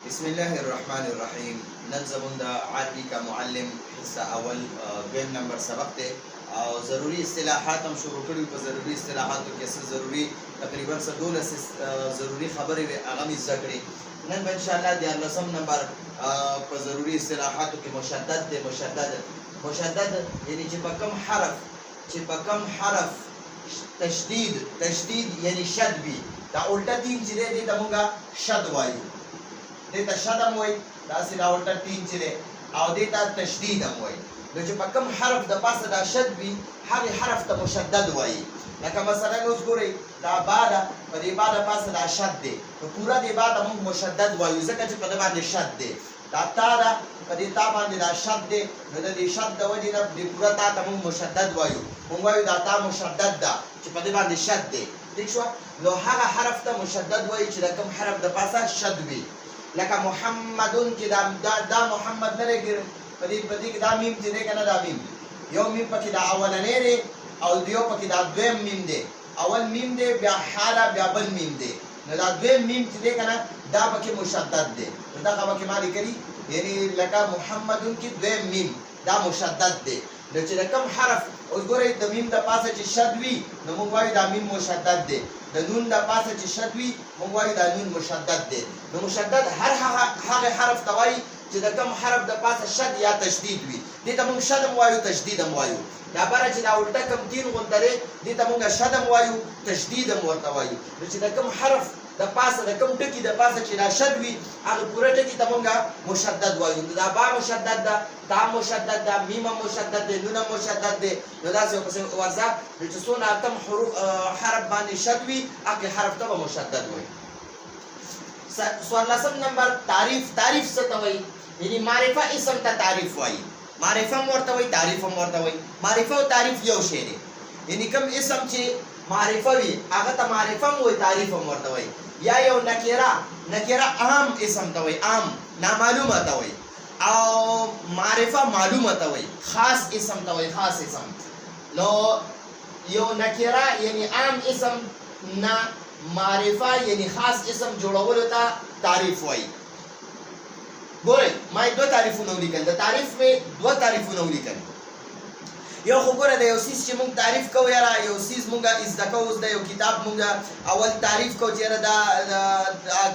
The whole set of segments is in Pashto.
بسم الله الرحمن الرحیم. نن زموږ د عربي کا معلم حصہ اول دویم نمبر سبق دی او ضروری اصطلاحات هم شروع کړي. په ضروری اصطلاحاتو کې څه ضروری تقریبا 12 ضروری خبرې وي هغه مې زده کړې. نن به ان شاء الله 13 نمبر په ضروری اصطلاحاتو کې مشدد دی. مشدد یعنی چې په کم حرف تشدید یعنی شد وي. دا الټه تین چې دی ته موږ شد وایو. دیتا شد هم وای داسې دا الټه تین چې دی او دیتا تشدید هم وای. نو چې په کوم حرف د پاسه دا شد وي هغې حرف ته مشدد وایي. لکه مثلا اوس ګورئ دا با ده په دې با د پاسه دا شد دی نو پوره دې با ته موږ مشدد وایو ځکه چې په ده باندې شد دی. دا تا ده په دې تا باندې دا شد دی نو د دې شد د وجې نه دې پوره تا ته موږ مشدد وایو. موږ وایو دا تا مشدد ده چې په دې باندې شد دی. ٹھیک شوه؟ نو هغه حرف ته مشدد وایي چې د کوم حرف د پاسه شد وي. لکه محمدون کې دا محمد نه دی په دې کې دا میم چې دی که نه دا میم یو میم پکې دا اولنی دی او یو پکې دا دویم میم دی. اول میم دی بیا حاله بیا بل میم دی نو دا دویم میم چې دی که نه دا پکې مشدد دی. نو دغه پکې ما لیکلي یعنی لکه محمدون کې دویم میم دا مشدد دی. نو چې د کوم حرف اوس ګورئ د میم د پاسه چې شد وي نو موږ وایو دا میم مشدد دی. د نون د پاسه چې شد وي موږ وایو دا نون مشدد دی. نو مشدد هر هغه حرف ته وایي چې د کوم حرف د پاسه شد یا تشدید وي. دې ته موږ شد هم وایو تشدید هم وایو. دا بره چې دا الټه کوم تین غونته دی دې ته موږ شد هم وایو تشدید هم ورته وایو. نو چې د کوم حرف د پاسه د کوم ټکي د پاسه چې دا شد وي هغه پوره ټکي ته موږ مشدد وایو. نو دا با مشدد ده، تا مشدد ده، میم مشدد ده، نون مشدد ده. نو داسې ورپسې ورځه چې څونه اتم حرف باندې شد وي هغې حرف ته به مشدد وایي. 14 نمبر تعریف څه ته وایي؟ یعنی معرفه اسم ته تعریف وایي. معرفه هم ورته وایي تعریف هم ورته وایي. معرفه او تعریف یو شی دی. یعنی کوم اسم چې معرفه وي هغه ته معرفه هم وایي تعریف هم ورته وایي. یا یو نکره عام اسم ته وایي، عام نامعلومه ته وایي. او معرفه معلومه ته وایي، خاص اسم ته وایي، خاص اسم. نو یو نکره یعنی عام اسم نه معرفه یعنی خاص اسم جوړولو ته تعریف وایي. ګورئ ما یې دوه تعریفونه ولیکل. د تعریف مې دوه تعریفونه ولیکل. یو خو ګوره د یو څیز چې موږ تعریف کوو یاره یو څیز موږ زده کوو اوس د یو کتاب موږ اول تعریف کوو چې یاره دا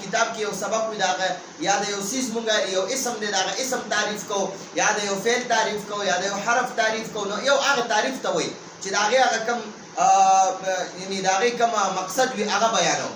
کتاب کې یو سبق وي د هغه یا د یو څیز موږ یو اسم دی د هغه اسم تعریف کوو یا د یو فعل تعریف کوو یا د یو حرف تعریف کوو. نو یو هغه تعریف ته وایي چې د هغې هغه کوم یعنې د هغې کوم مقصد وي هغه بیانو.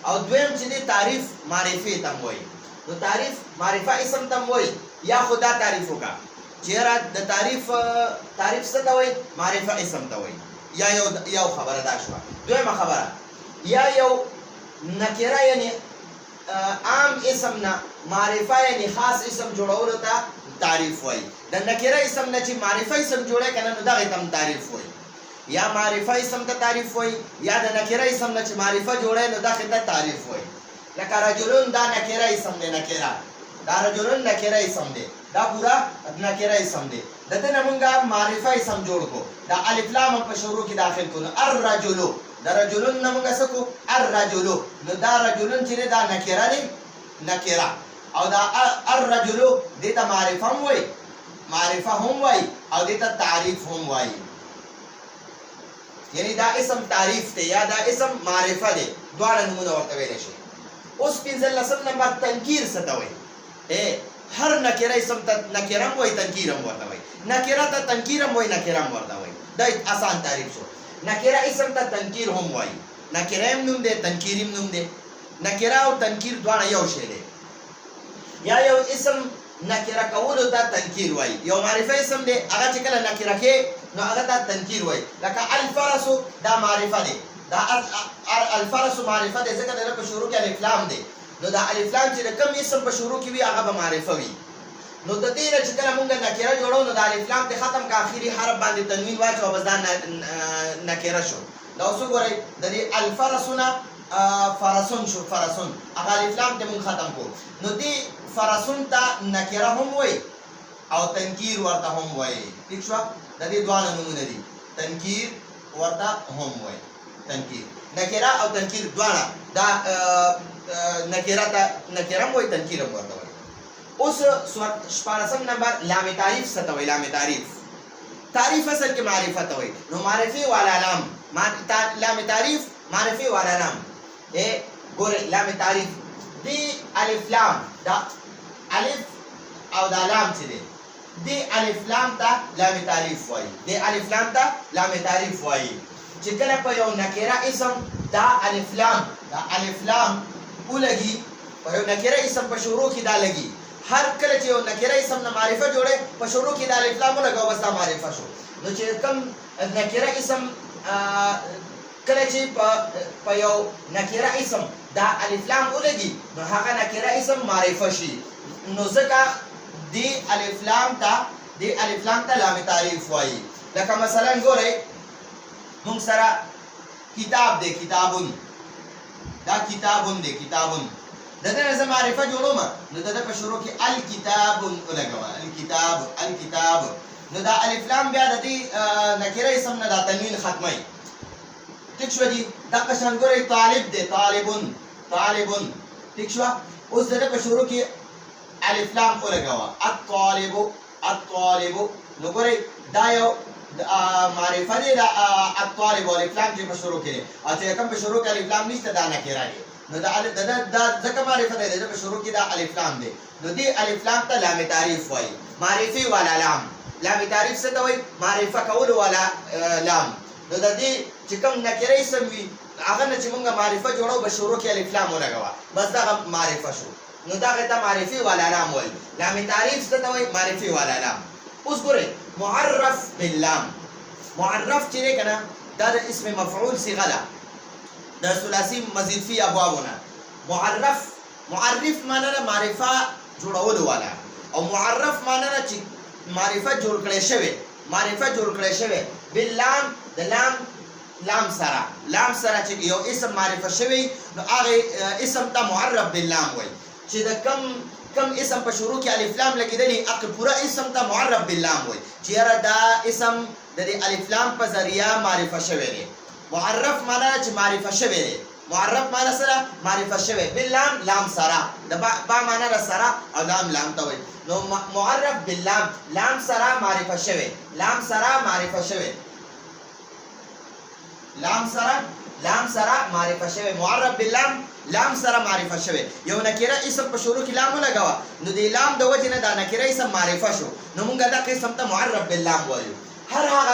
او دویم چې دی تعریف معرفې ته هم وایي. نو تعریف معرفه اسم ته هم وایي. یا خو دا تعریف وکړه چې یاره د تعریف څه ته وایي؟ معرفه اسم ته وایي. یا یو خبره دا شوه. دویمه خبره یا یو نکره یعنی عام اسم نه معرفه یعنی خاص اسم جوړولو ته تعریف وایي. د نکره اسم نه چې معرفه اسم جوړی که نه نو دغې ته هم تعریف وایي. یا معرفه اسم ته تعریف وایي یا د نکره اسم نه چې معرفه جوړی نو دغې ته تعریف وایي. لکه رجلون دا نکره اسم دی. دا رجلون نکره اسم دی. دا پورا نکره اسم دی. د ده نه مونږ معرفه اسم جوړ کړو. دا الف لام هم په شروع کې داخل کړو. نو الرجلو د رجلون نه مونږ څه کړو؟ الرجلو. نو دا رجلون چې دی دا نکره دی نکره. او دا الرجلو دې ته معرفه هم وایي او دې ته تعریف هم وایي. یعنی دا اسم تعریف دی یا دا اسم معرفه دی. دواړه نومونه ورته ویلی شي. اوس 15 نمبر تنکیر څه ته وایي؟ هر نکره اسم ته نکره هم وایي تنکیر هم ورته وایي. نکره ته تنکیر هم وایي نکره هم ورته وایي. دا آسان تعریف شو. نکره اسم ته تنکیر هم وایي. نکره هم نوم دی تنکیر هم نوم دی. نکره او تنکیر دواړه یو شی دی. یا یو اسم نکره کولو ته تنکیر وایي. یو معرفه اسم دی هغه چې کله نکره کې نو هغه ته تنکیر وایي. لکه الفرسو دا معرفه دی. دا الفرسو معرفه دی ځکه د په شروع کې الف لام دی. نو دا الف لام چې د کوم اسم په شروع کې وي هغه به معرفه وي. نو د دې نه چې کله مونږ نکره جوړو نو د الف لام ته ختم که اخري حرف باندې تنوین واچوه بس دا نکره شو. دا اوس وګورئ د دې الفرسو نه فرسون شو. فرسون هغه الف لام ته مونږ ختم کړو. نو دې فرسون ته نکره هم وایي او تنکیر ورته هم وایي. ٹھیک شوه؟ د دې دواړه نومونه دي. تنکیر ورته هم وایي. تنکیر نکره او تنکیر دواړه دا نکره ته نکره وایي تنکیر هم ورته وایي. اوس شپاړسم نمبر لام تعریف څه ته وایي؟ لام تعریف تعریف اصل کې معرفت ته وایي. نو معرفي والا لام لام تعریف معرفي والا لام ګورئ لام تعریف دی الف لام دا الف او دا لام چې دی دی الف لام ته لام تعریف وایي. دی الف لام ته لام تعریف وایي چې کله په یو نکره اسم دا الف لام ولګي په یو نکره اسم په شروع کې دا لګي. هر کله چې یو نکره اسم نه معرفه جوړه په شروع کې دا الف لام ولګاو بس دا معرفه شو. نو چې کوم نکره اسم کله چې په یو نکره اسم دا الف لام ولګي نو هغه نکره اسم معرفه شي. نو ځکه دی الف لام ته لام تعریف وایي. لکه مثلا ګورئ موږ سره کتاب دی کتابون دا کتابون دی کتابون د دې نه معرفه جوړوم نو د په شروع کې الکتابون ولګوا الکتاب نو دا الف لام بیا د دې نکره اسم نه دا تنوین ختمي. ٹھیک شو جی دا قشان ګورئ طالب دی طالبون ٹھیک شو. اوس د په شروع کې الف لام ولګوا الطالب نو ګورئ دا یو معرفه دی دا الطالب الف لام چې په شروع کې دی او چې کوم په شروع کې الف لام نشته دا نکره دی. نو دا ځکه معرفه دی د په شروع کې دا الف لام دی. نو دی الف لام ته لام تعریف وایي. معرفي والا لام تعریف څه ته وایي؟ معرفه کول والا لام. نو د دې چې کوم نکره اسم وي هغه نه چې موږ معرفه جوړو په شروع کې الف لام ولګوا بس دا معرفه شو. نو دا ته معرفي والا لام وایي. لام تعریف څه ته وایي؟ معرفي والا لام. اوس ګورئ معرف باللام معرف چې دی کنه دا د اسم مفعول صيغه ده د ثلاثي مزید فی ابوابونه. معرف معنی نه معرفه جوړول والا او معرف معنی نه چې معرفه جوړ کړی شوی باللام د لام سره چې یو اسم معرفه شوی نو هغه اسم ته معرف باللام وایي. چې د کم اسم په شروع کې الف لام لګیدلی هغه پورا اسم ته معرف باللام وایي چې یاره دا اسم د الف لام په ذریعہ معرفه شوی دی. معرف معنی چې معرفه شوی دی. معرف معنی سره معرفه شوی باللام لام سره د با معنی سره او لام ته وایي. نو معرف باللام لام سره معرفه شوی لام سره معرفه شوی معرف باللام لام سره معرفه شوی. یو نکره اسم په شروع کې لام ولګوا نو د لام د وجه نه دا نکره اسم معرفه شو. نو موږ دا قسم ته معرف باللام وایو. هر هغه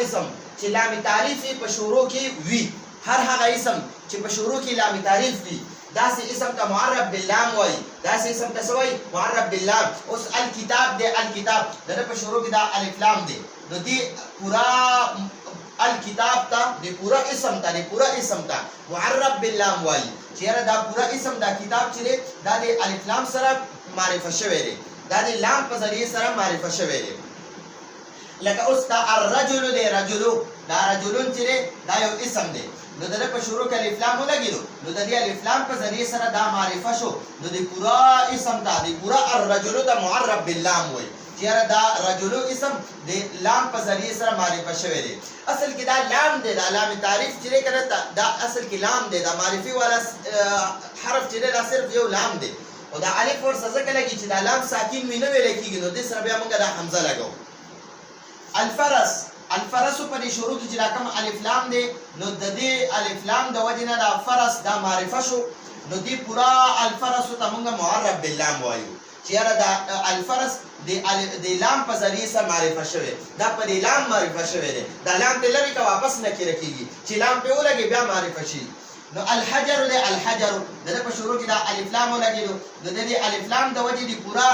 اسم چې لام تعریف په شروع کې وي هر هغه اسم چې په شروع کې لام تعریف وي داسې اسم ته معرف باللام وایي. داسې اسم ته څه وایي؟ معرف باللام. اوس الکتاب د په شروع کې دا الف لام دی نو دی پورا الکتاب ته د پورا اسم ته معرف باللام وایي چې دا پورا اسم دا کتاب چې دی دا د الف لام سره معرفه شوی دی دا د لام په ذریعه سره معرفه شوی دی. لکه اوس دا الرجل دی دا رجلون چې دی دا یو اسم دی نو د په شروع کې الف لام ولګیدو نو د دې الف لام په ذریعه سره دا معرفه شو نو د پورا اسم ته د پورا الرجل ته معرف باللام وایي چې دا رجلو اسم د لام په ذریعه سره معرفه شوی دی. اصل کې دا لام دی دا لام تعریف چې کنه دا اصل کې لام دی دا معرفي والا حرف چې دا صرف یو لام دی او دا الف ورسره ځکه لګي چې دا لام ساکن وینه ویل کېږي نو د سره بیا موږ دا حمزه لګو. الفرس په دې شروع کې چې دا کوم الف لام دی نو د دې الف لام د وجه نه دا فرس دا معرفه شو نو دې پورا الفرس ته موږ معرف باللام وایو چې دا الفرس د لام په ذریعه سره معرفه شوی دا په دې لام معرفه شوی دی دا لام ته لري که واپس نه کېږي چې لام په ولګي بیا معرفه شي. نو الحجر د په شروع کې دا الف لام ولګیدو د دې الف لام د وجه دی پورا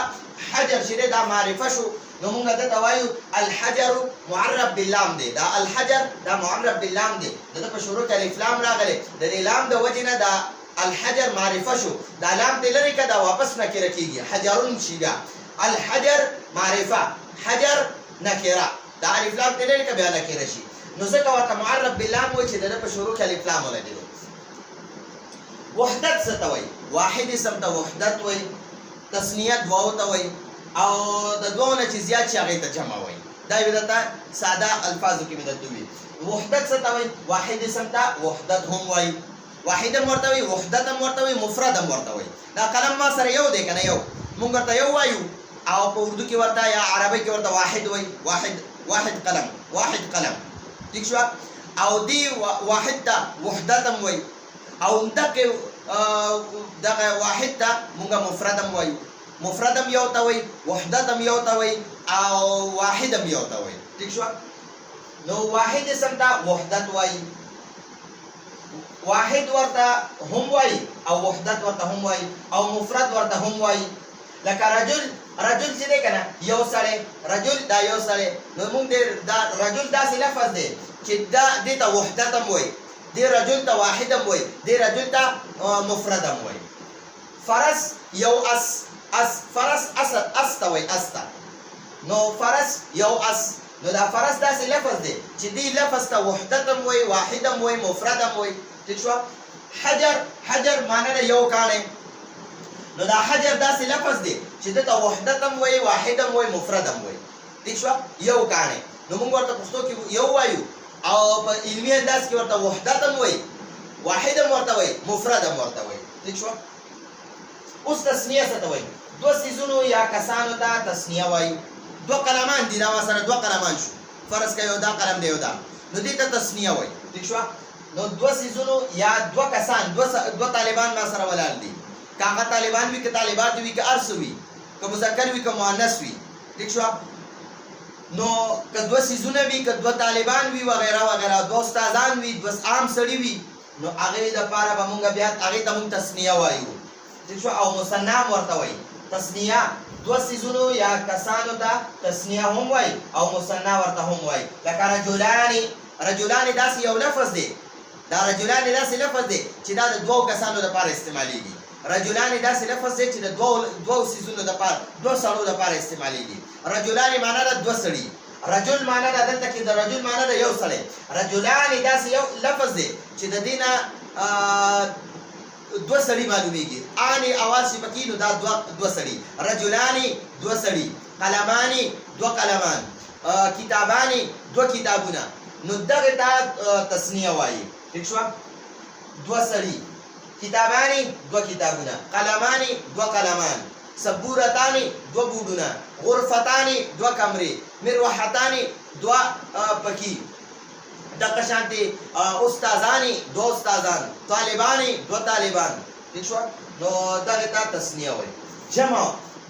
حجر چې دا معرفه شو نو موږ ته وایو الحجر معرف باللام دی. دا الحجر دا معرف باللام دی د په شروع کې الف لام راغلی د دې لام د وجه نه دا الحجر معرفه شو دا لام ته لري که دا واپس نه کېږي حجرون شي بیا الحجر معرفه حجر نکره دا الف لام ته لري که بیا نکره شي نو ځکه ورته معرف باللام وایي چې د په شروع کې الف لام ولګیدو. وحدت څه ته وایي؟ واحد اسم ته وحدت وایي. تسنیه دوو ته وایي او د دوو نه چې زیات شي هغې ته جمع وایي. دا یې ته ساده الفاظو کې بدلته وي. وحدت څه ته وایي؟ واحد اسم ته وحدت هم وایي واحد هم ورته وي، وحدت هم ورته وي، مفرد هم ورته وي. دا قلم ما سره یو دی کنه یو، مونږ ورته یو وایو، او په اردو کې ورته یا عربی کې ورته واحد وای، واحد قلم، واحد قلم. ٹھیک شو؟ او دی واحد ته وحدت هم وای، او دغه واحد ته مونږ مفرد هم وایو. مفرد هم یو ته وای، وحدت هم یو ته وای، او واحد هم یو ته وای. ٹھیک شو؟ نو واحد اسم ته وحدت وای، واحد ورته هم وای، او وحدت ورته هم وای، او مفرد ورته هم وای. لکه رجل چې دی کنه یو سړی، رجل دا یو سړی. نو موږ دا رجل داسې لفظ دی چې دا دې ته وحدت هم وای، دې رجل ته واحد هم وای، دې رجل ته مفرد هم وای. فرس یو فرس اس ته وای، اس ته. نو فرس یو اس، نو دا فرس داسې لفظ دی چې دې لفظ ته وحدت هم وای، واحد هم وای، مفرد هم وای. ٹھیک شو؟ حجر معنی ده یو کاڼی. نو دا حجر داسې لفظ دی چې دته وحدت هم وای، واحد هم وای، مفرد هم وای. ٹھیک شو؟ یو کاڼی. نو موږ ورته پښتو کې یو وایو، او په علمي انداز کې ورته وحدت هم وای، واحد هم ورته وای، مفرد هم ورته وای. ٹھیک شو؟ اوس تسنیه څه ته وایي؟ دوه څیزونو یا کسانو ته تسنیه وایي. دوه قلمان دي، دا ما سره دوه قلمان شو، فرض کړه یو دا قلم دی یو دا، نو دې ته تسنیه وایي. ٹھیک شو؟ نو دوه څیزونو یا دوه کسان، دوه طالبان ما سره ولاړ دي. که هغه طالبان وي، که طالبات وي، که هر څه وي، که مذکر وي، که مؤنث وي. ٹھیک شو؟ نو که دوه څیزونه وي، که دوه طالبان وي وغیره وغیره، دوه استادان وي، دوه عام سړي وي، نو هغې دپاره به مونږ بیا هغې ته مونږ تسنیه وایو. ٹھیک شو؟ او مثنی هم ورته وایي. تسنیه دوه څیزونو یا کسانو ته تسنیه هم وایي، او مثنی ورته هم وایي. لکه رجلان داسې یو لفظ دی، دا رجلان داسې لفظ دی چې دا د دوو کسانو لپاره استعمالیږي. رجلان داسې لفظ دی چې د دوو څیزونو لپاره، دوه سړو لپاره استعمالیږي. رجلان معنا ده دوه سړي، رجل معنا ده دلته کې د رجل معنا ده یو سړی. رجلان داسې یو لفظ دی چې د دې نه دوه سړي معلومیږي. اني اواز شي پکې، نو دا دوه سړي. رجلان دوه سړي، قلمان دوه قلمان، کتابان دوه کتابونه. نو دغه ته تسنیه وایي. ٹھیک شو؟ دوه سړي، کتابان دوه کتابونه، قلمان دوه قلمان، سبورتان دوه بوډونه، غرفتان دوه کمرې، مروحتان دوه پکې. دغه شانتي استادان دوه استادان، طالبان دوه طالبان. ٹھیک شو؟ نو دغه ته تسنیه وایي.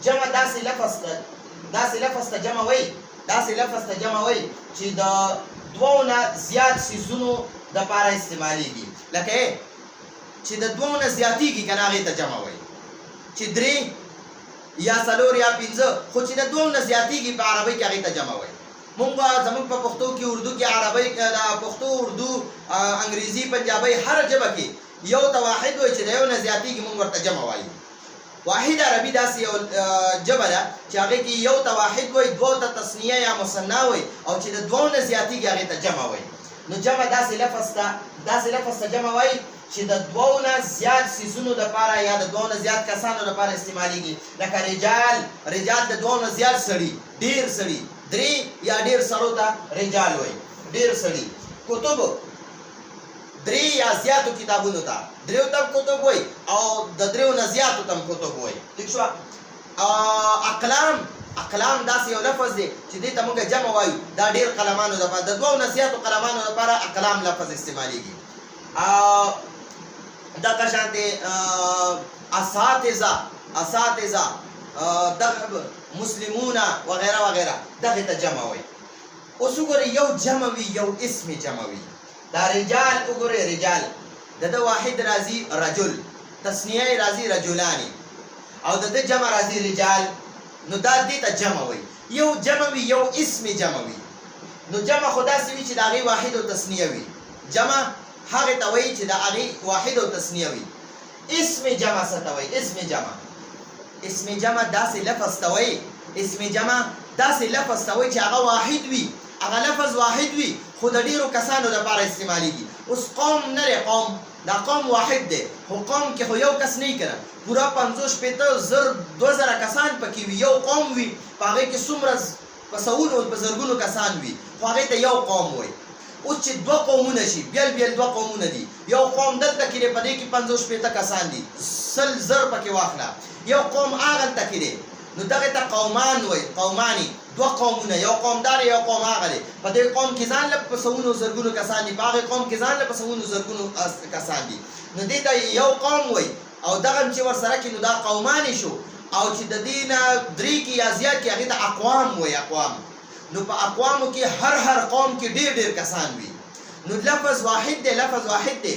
جمع داسې لفظ ته جمع وایي، داسې لفظ ته جمع وایي چې د دوو نه زیات څیزونو دپاره استعمالیږي. لکه چې د دوو نه زیاتېږي که نه هغې ته جمع وایي. چې درې یا څلور یا پنځه، خو چې د دوو نه زیاتېږي په عربۍ کې هغې ته جمع وایي. مونږ زموږ په پښتو کې، اردو کې، عربۍ پښتو، اردو، انګریزي، پنجابۍ، هر ژبه کې یو ته واحد وایي، چې د یو نه زیاتېږي مونږ ورته جمع وایي. واحد عربي داسې یو ژبه ده چې هغې کې یو ته واحد وایي، دوو ته تسنیه یا مثنی وایي، او چې د دوو نه زیاتېږي هغې ته جمع وایي. نو جمع داسې لفظ ته جمع وایي چې د دوو نه زیات څیزونو دپاره یا د دوو نه زیات کسانو دپاره استعمالیږي. لکه رجال د دوو نه زیات سړي، ډېر سړي، درې یا ډېر سړو ته رجال وایي، ډېر سړي. کتب درې یا زیاتو کتابونو ته، دریو ته کتب وایي، او د دریو نه زیاتو ته کتب وایي. ٹھیک شو؟ اقلام داسې یو لفظ دی چې دې ته موږ جمع وایو، دا ډېر قلمانو دپاره، د دوو نه زیاتو قلمانو دپاره اقلام لفظ استعمالیږي. دغه شانتې اساتذه، دغه مسلمون وغیره وغیره، دغې ته جمع وایي. اوس وګورئ، یو جمع وي، یو اسم جمع وي. دا رجال وګورئ، رجال د ده واحد راځي رجل، تسنیه یې راځي رجلانې، او د ده جمع راځي رجال. نو دا دې ته جمع وایي. یو جمع وي، یو اسم جمع وي. نو جمع خو داسې وي چې د هغې واحد او تسنیه وي. جمع هغې ته وایي چې د هغې واحد او تسنیه وي. اسم جمع څه ته وایي؟ اسم جمع داسې لفظ ته وایي، اسم جمع داسې لفظ ته وایي چې هغه واحد وي، هغه لفظ واحد وي، خو د ډېرو کسانو لپاره استعمالیږي. اوس قوم نه دی، دا قوم واحد دی، خو قوم کې خو یو کس نه وي که نه، پوره 50-60-2000 کسان پکې وي، یو قوم وي، په هغې کې څومره په سوونو په زرګونو کسان وي، خو هغې ته یو قوم وایي. اوس چې دوه قومونه شي بیل دوه قومونه دي یو قوم دلته کې دی په دې کې 50 شپېته کسان دي 100 زر پکې واخله یو قوم هغلته کې دی نو دغه ته قومان وایي قومانی دوه قومونه یو قوم دار یو قوم هغه دی په دې قوم کې ځان له په سوونو زرګونو کسان دي په هغې قوم کې ځان له په سوونو زرګونو کسان دي نو دې ته یو قوم وایي او دغه چې ورسره کې نو دا قومانی شو او چې د دې نه درې کې یا زیات کې هغې ته اقوام وایي اقوام نو په اقوامو کې هر قوم کې ډېر کسان وي نو لفظ واحد دی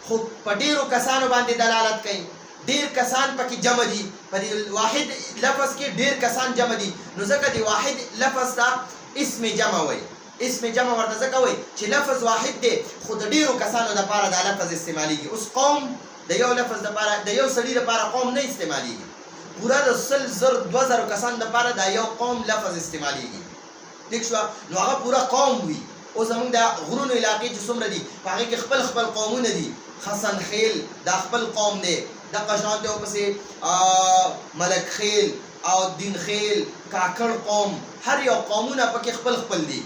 خو په ډېرو کسانو باندې دلالت کوي ډېر کسان پکې جمع دي په دې واحد لفظ کې ډېر کسان جمع دي نو ځکه د واحد لفظ ته اسم جمع وایي اسم جمع ورته ځکه وایي چې لفظ واحد دی خو د ډېرو کسانو دپاره دا لفظ استعمالیږي اوس قوم د یو لفظ دپاره د یو سړي دپاره قوم نه استعمالیږي پوره د 100 زر 2000 کسان دپاره دا یو قوم لفظ استعمالیږي ٹھیک شو نو هغه پوره قوم وي او زمونږ د غرونو علاقې چې څومره دي په هغې کې خپل قومونه دي حسن خیل دا خپل قوم دی دغه شان دی ورپسې ملک خیل او دین خیل کاکړ قوم هر یو قومونه پکې خپل دي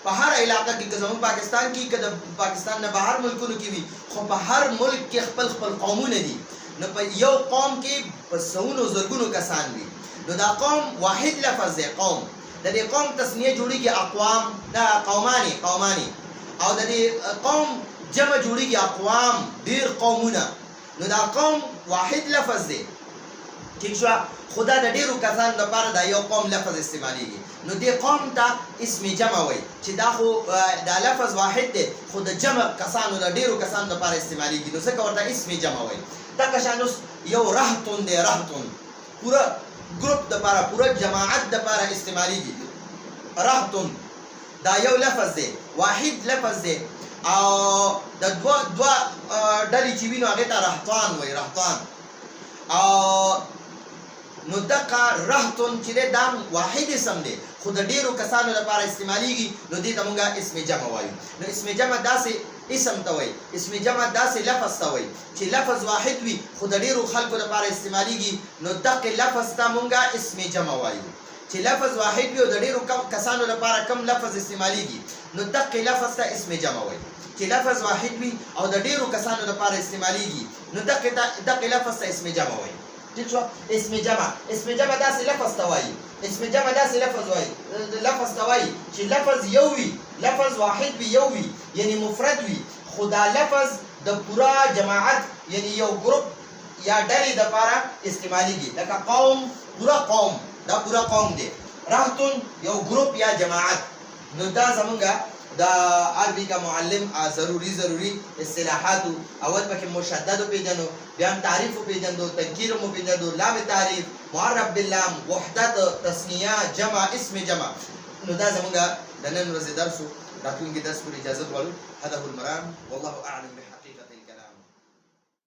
په هر علاقه کې که زموږ پاکستان کې که د پاکستان نه بهر ملکونو کې وي خو په هر ملک کې خپل قومونه دي نو په یو قوم کې په سوونو زرګونو کسان وي نو دا قوم واحد لفظ دی قوم د دې قوم تسنیه جوړیږي اقوام دا قومانی او د دې قوم جمع جوړیږي اقوام ډېر قومونه نو دا قوم واحد لفظ دی ٹھیک شو خدا د ډېرو کسانو لپاره دا یو قوم لفظ استعمالیږي نو دې قوم ته اسم جمع وایي چې دا خو دا لفظ واحد دی خو د جمع کسانو د ډېرو کسانو لپاره استعمالیږي نو ځکه ورته اسم جمع وایي دغه شان اوس یو رهتون دی رهتون پوره ګروپ دپاره پوره جماعت دپاره استعمالیږي رهتون دا یو لفظ دی واحد لفظ دی او د دوه ډلې چې وي نو هغې ته رهطان وایي رهطان او نو دغه رهتون چې دی دا واحد اسم دی خو د ډېرو کسانو لپاره استعمالیږي نو دې ته مونږ اسم جمع وایو نو اسم جمع داسې اسم ته وایي اسم جمع داسې لفظ ته وایي چې لفظ واحد وي خو د ډېرو خلکو لپاره استعمالیږي نو دغه لفظ ته مونږ اسم جمع وایو چې لفظ واحد وي او د ډېرو کسانو لپاره کم لفظ استعمالیږي نو دغه لفظ ته اسم جمع وایي چې لفظ واحد وي او د ډېرو کسانو لپاره استعمالیږي نو دغه لفظ ته اسم جمع وایي ٹھیک شو اسم جمع داسې لفظ ته وایي اسم جمع داسې لفظ ته وایي چې لفظ یو وي لفظ واحد وي یو وي یعنی مفرد وي خو دا لفظ د پوره جماعت یعنی یو ګروپ یا ډلې دپاره استعمالیږي لکه قوم پوره قوم دا پوره قوم دی رهتون یو ګروپ یا جماعت نو دا زمونږ د عربي کا معلم ضروري اصطلاحاتو اول پکې مشدد پیژنو بیا تعریف پیژنو تنکیر مو پیژنو لام تعریف معرب باللام وحدت تثنیه جمع اسم جمع نو دا زمونږ د نن ورځې درس راتلونکي درس پورې اجازه غواړو هذا هو المرام والله اعلم بحقيقته